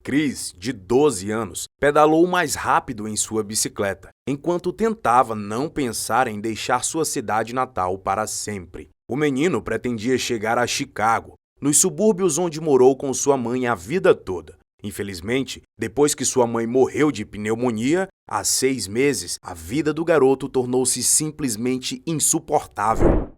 Chris, de 12 anos, pedalou mais rápido em sua bicicleta, enquanto tentava não pensar em deixar sua cidade natal para sempre. O menino pretendia chegar a Chicago, nos subúrbios onde morou com sua mãe a vida toda. Infelizmente, depois que sua mãe morreu de pneumonia, há 6 meses, a vida do garoto tornou-se simplesmente insuportável.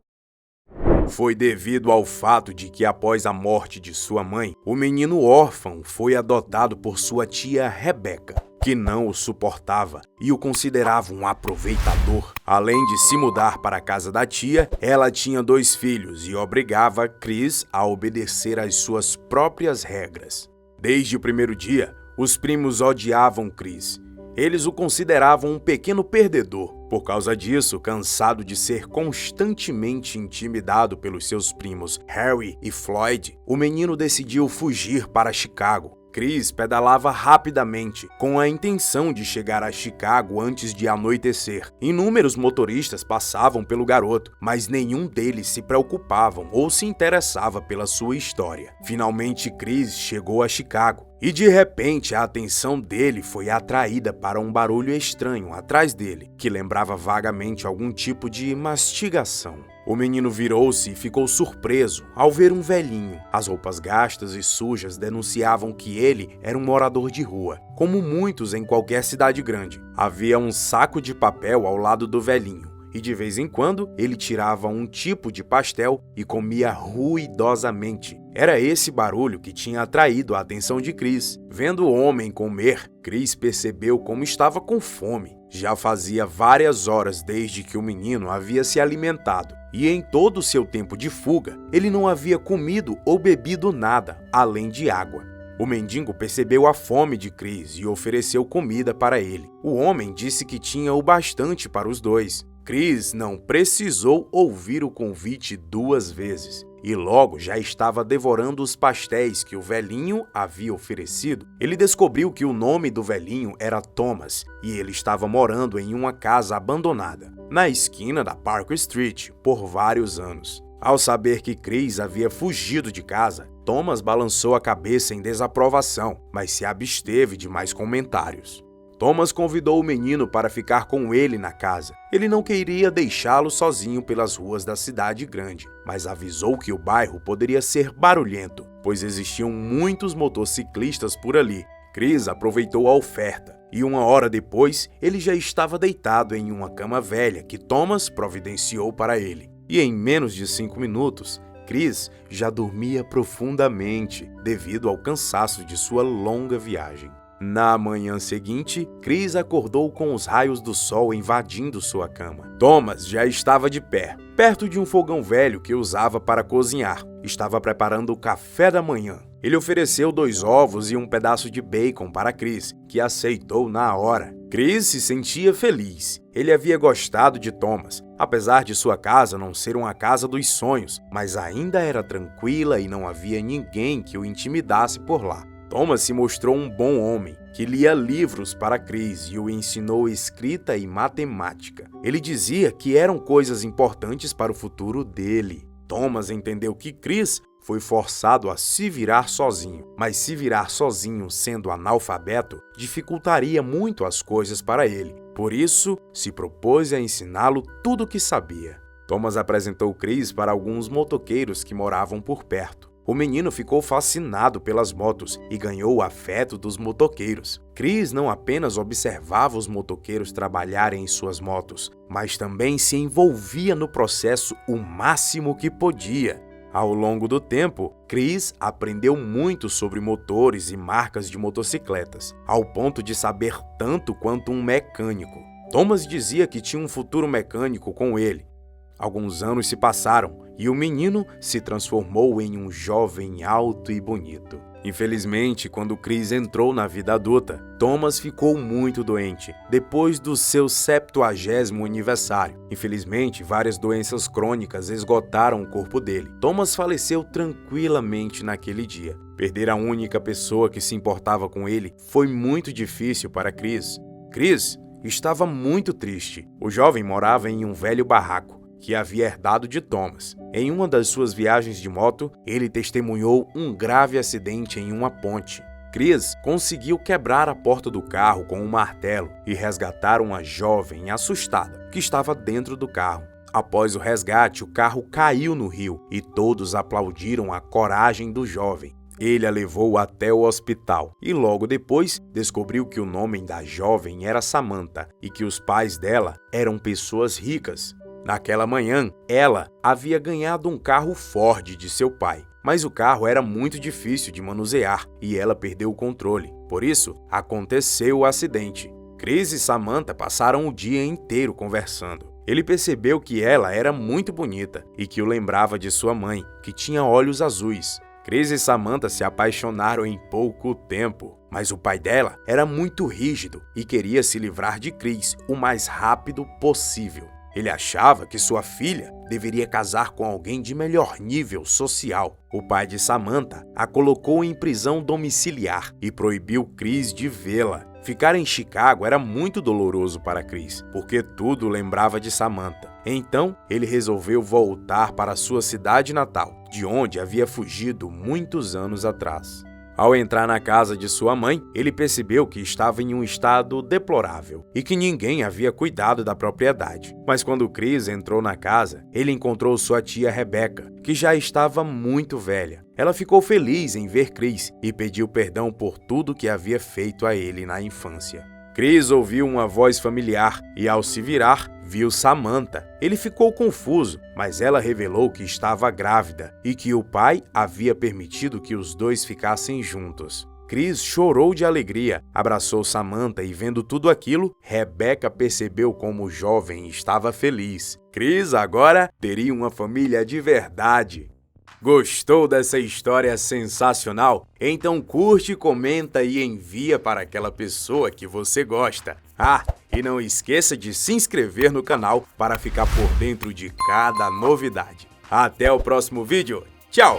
Foi devido ao fato de que, após a morte de sua mãe, o menino órfão foi adotado por sua tia Rebecca, que não o suportava e o considerava um aproveitador. Além de se mudar para a casa da tia, ela tinha 2 filhos e obrigava Chris a obedecer às suas próprias regras. Desde o primeiro dia, os primos odiavam Chris. Eles o consideravam um pequeno perdedor. Por causa disso, cansado de ser constantemente intimidado pelos seus primos Harry e Floyd, o menino decidiu fugir para Chicago. Chris pedalava rapidamente, com a intenção de chegar a Chicago antes de anoitecer. Inúmeros motoristas passavam pelo garoto, mas nenhum deles se preocupavam ou se interessava pela sua história. Finalmente, Chris chegou a Chicago. E de repente a atenção dele foi atraída para um barulho estranho atrás dele, que lembrava vagamente algum tipo de mastigação. O menino virou-se e ficou surpreso ao ver um velhinho. As roupas gastas e sujas denunciavam que ele era um morador de rua, como muitos em qualquer cidade grande. Havia um saco de papel ao lado do velhinho. E de vez em quando ele tirava um tipo de pastel e comia ruidosamente. Era esse barulho que tinha atraído a atenção de Chris. Vendo o homem comer, Chris percebeu como estava com fome. Já fazia várias horas desde que o menino havia se alimentado, e em todo o seu tempo de fuga, ele não havia comido ou bebido nada, além de água. O mendigo percebeu a fome de Chris e ofereceu comida para ele. O homem disse que tinha o bastante para os dois. Chris não precisou ouvir o convite 2 vezes e logo já estava devorando os pastéis que o velhinho havia oferecido. Ele descobriu que o nome do velhinho era Thomas e ele estava morando em uma casa abandonada, na esquina da Park Street, por vários anos. Ao saber que Chris havia fugido de casa, Thomas balançou a cabeça em desaprovação, mas se absteve de mais comentários. Thomas convidou o menino para ficar com ele na casa. Ele não queria deixá-lo sozinho pelas ruas da cidade grande, mas avisou que o bairro poderia ser barulhento, pois existiam muitos motociclistas por ali. Chris aproveitou a oferta e 1 hora depois ele já estava deitado em uma cama velha que Thomas providenciou para ele. E em menos de 5 minutos, Chris já dormia profundamente devido ao cansaço de sua longa viagem. Na manhã seguinte, Chris acordou com os raios do sol invadindo sua cama. Thomas já estava de pé, perto de um fogão velho que usava para cozinhar. Estava preparando o café da manhã. Ele ofereceu 2 ovos e um pedaço de bacon para Chris, que aceitou na hora. Chris se sentia feliz. Ele havia gostado de Thomas, apesar de sua casa não ser uma casa dos sonhos, mas ainda era tranquila e não havia ninguém que o intimidasse por lá. Thomas se mostrou um bom homem, que lia livros para Chris e o ensinou escrita e matemática. Ele dizia que eram coisas importantes para o futuro dele. Thomas entendeu que Chris foi forçado a se virar sozinho, mas se virar sozinho sendo analfabeto dificultaria muito as coisas para ele. Por isso, se propôs a ensiná-lo tudo o que sabia. Thomas apresentou Chris para alguns motoqueiros que moravam por perto. O menino ficou fascinado pelas motos e ganhou o afeto dos motoqueiros. Chris não apenas observava os motoqueiros trabalharem em suas motos, mas também se envolvia no processo o máximo que podia. Ao longo do tempo, Chris aprendeu muito sobre motores e marcas de motocicletas, ao ponto de saber tanto quanto um mecânico. Thomas dizia que tinha um futuro mecânico com ele. Alguns anos se passaram e o menino se transformou em um jovem alto e bonito. Infelizmente, quando Chris entrou na vida adulta, Thomas ficou muito doente, depois do seu 70º aniversário. Infelizmente, várias doenças crônicas esgotaram o corpo dele. Thomas faleceu tranquilamente naquele dia. Perder a única pessoa que se importava com ele foi muito difícil para Chris. Chris estava muito triste. O jovem morava em um velho barraco que havia herdado de Thomas. Em uma das suas viagens de moto, ele testemunhou um grave acidente em uma ponte. Chris conseguiu quebrar a porta do carro com um martelo e resgatar uma jovem assustada que estava dentro do carro. Após o resgate, o carro caiu no rio e todos aplaudiram a coragem do jovem. Ele a levou até o hospital e logo depois descobriu que o nome da jovem era Samantha e que os pais dela eram pessoas ricas. Naquela manhã, ela havia ganhado um carro Ford de seu pai, mas o carro era muito difícil de manusear e ela perdeu o controle. Por isso, aconteceu o acidente. Chris e Samantha passaram o dia inteiro conversando. Ele percebeu que ela era muito bonita e que o lembrava de sua mãe, que tinha olhos azuis. Chris e Samantha se apaixonaram em pouco tempo, mas o pai dela era muito rígido e queria se livrar de Chris o mais rápido possível. Ele achava que sua filha deveria casar com alguém de melhor nível social. O pai de Samantha a colocou em prisão domiciliar e proibiu Chris de vê-la. Ficar em Chicago era muito doloroso para Chris, porque tudo lembrava de Samantha. Então, ele resolveu voltar para sua cidade natal, de onde havia fugido muitos anos atrás. Ao entrar na casa de sua mãe, ele percebeu que estava em um estado deplorável e que ninguém havia cuidado da propriedade. Mas quando Chris entrou na casa, ele encontrou sua tia Rebecca, que já estava muito velha. Ela ficou feliz em ver Chris e pediu perdão por tudo que havia feito a ele na infância. Chris ouviu uma voz familiar e, ao se virar, viu Samantha. Ele ficou confuso, mas ela revelou que estava grávida e que o pai havia permitido que os dois ficassem juntos. Chris chorou de alegria, abraçou Samantha e, vendo tudo aquilo, Rebecca percebeu como o jovem estava feliz. Chris agora teria uma família de verdade. Gostou dessa história sensacional? Então curte, comenta e envia para aquela pessoa que você gosta. E não esqueça de se inscrever no canal para ficar por dentro de cada novidade. Até o próximo vídeo. Tchau!